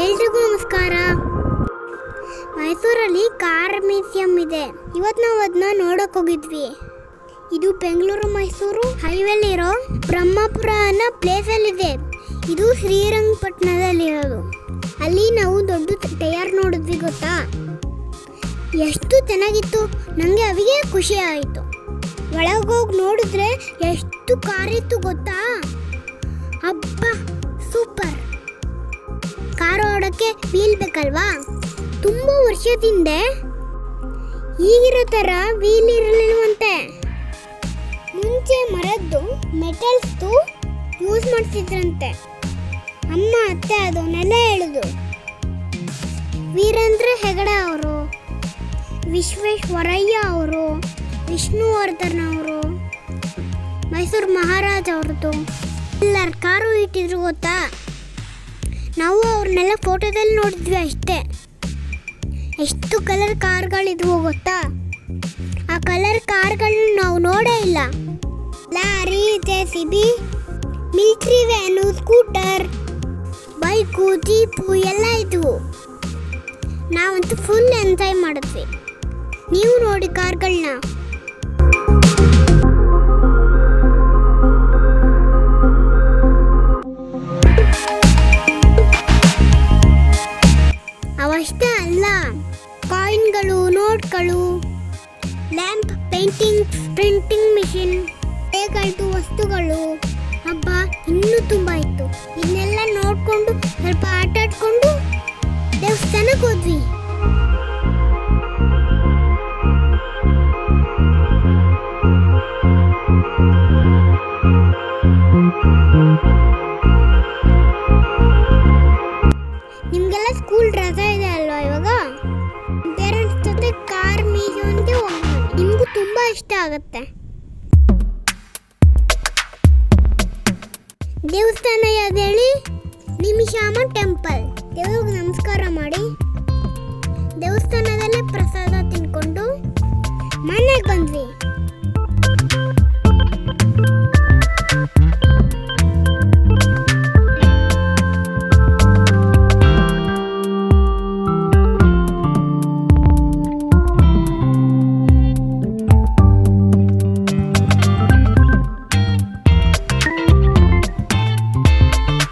ಎಲ್ರಿಗೂ ನಮಸ್ಕಾರ. ಮೈಸೂರಲ್ಲಿ ಕಾರ್ ಮ್ಯೂಸಿಯಂ ಇದೆ. ಇವತ್ತು ನಾವು ಅದನ್ನ ನೋಡೋಕೆ ಹೋಗಿದ್ವಿ. ಇದು ಬೆಂಗಳೂರು ಮೈಸೂರು ಹೈವೇಲಿರೋ ಬ್ರಹ್ಮಪುರ ಅನ್ನೋ ಪ್ಲೇಸಲ್ಲಿದೆ. ಇದು ಶ್ರೀರಂಗಪಟ್ಟಣದಲ್ಲಿರೋದು. ಅಲ್ಲಿ ನಾವು ದೊಡ್ಡ ಟೈರ್ ನೋಡಿದ್ವಿ ಗೊತ್ತಾ, ಎಷ್ಟು ಚೆನ್ನಾಗಿತ್ತು. ನನಗೆ ಅವಿಗೆ ಖುಷಿ ಆಯಿತು. ಒಳಗೋಗಿ ನೋಡಿದ್ರೆ ಎಷ್ಟು ಕಾರಿತ್ತು ಗೊತ್ತಾ. ಅಬ್ಬ ಸೂಪರ್. ಕಾರ್ ಓಡೋಕ್ಕೆ ವೀಲ್ ಬೇಕಲ್ವಾ. ತುಂಬ ವರ್ಷದಿಂದ ಈಗಿರೋ ಥರ ವೀಲ್ ಇರಲಿಲ್ವಂತೆ. ಮುಂಚೆ ಮರದ್ದು ಮೆಟಲ್ಸ್ದು ಯೂಸ್ ಮಾಡ್ತಿದ್ರಂತೆ. ಅಮ್ಮ ಅತ್ತೆ ಅದನ್ನೆಲ್ಲ ಹೇಳುದು. ವೀರೇಂದ್ರ ಹೆಗಡೆ ಅವರು, ವಿಶ್ವೇಶ್ವರಯ್ಯ ಅವರು, ವಿಷ್ಣುವರ್ಧನ್ ಅವರು, ಮೈಸೂರು ಮಹಾರಾಜ ಅವ್ರದ್ದು ಎಲ್ಲರ ಕಾರು ಇಟ್ಟಿದ್ರು ಗೊತ್ತಾ. ನಾವು ಅವ್ರನ್ನೆಲ್ಲ ಫೋಟೋದಲ್ಲಿ ನೋಡಿದ್ವಿ ಅಷ್ಟೇ. ಎಷ್ಟು ಕಲರ್ ಕಾರ್ಗಳಿದ್ವು ಗೊತ್ತಾ. ಆ ಕಲರ್ ಕಾರ್ಗಳನ್ನ ನಾವು ನೋಡೇ ಇಲ್ಲ. Lorry, JCB, military van, scooter, bike, jeep ಎಲ್ಲ ಇದ್ವು. ನಾವಂತೂ ಫುಲ್ ಎಂಜಾಯ್ ಮಾಡಿದ್ವಿ. ನೀವು ನೋಡಿ ಕಾರ್ಗಳನ್ನ. ಅವಷ್ಟೇ ಅಲ್ಲ, ಕಾಯಿನ್ಗಳು, ನೋಟ್ಗಳು, ಲ್ಯಾಂಪ್, ಪೇಂಟಿಂಗ್, ಪ್ರಿಂಟಿಂಗ್ ಮಿಷಿನ್, ಗಳದ್ದು ವಸ್ತುಗಳು, ಹಬ್ಬ ಇನ್ನೂ ತುಂಬ ಇತ್ತು. ಇದನ್ನೆಲ್ಲ ನೋಡಿಕೊಂಡು ಸ್ವಲ್ಪ ಆಟ ಆಡ್ಕೊಂಡು ದೇವಸ್ಥಾನಕ್ಕೆ ಹೋದ್ವಿ. ನಿಮಗೆಲ್ಲ ಸ್ಕೂಲ್ ರಜಾ ಇದೆ ಅಲ್ವಾ ಇವಾಗ. ಪೇರೆಂಟ್ಸ್ ಜೊತೆ ಕಾರ್ ಮ್ಯೂಸಿಯಂಗೆ ಹೋಗೋಣ. ನಿಮಗೂ ತುಂಬ ಇಷ್ಟ ಆಗುತ್ತೆ. ದೇವಸ್ಥಾನ ಯಾವ್ದು ಹೇಳಿ? ನಿಮಿಷಾಂಬ ಟೆಂಪಲ್. ದೇವ್ರಿಗೆ ನಮಸ್ಕಾರ ಮಾಡಿ ದೇವಸ್ಥಾನದಲ್ಲೇ ಪ್ರಸಾದ ತಿನ್ಕೊಂಡು ಮನೆಗೆ ಬಂದ್ವಿ.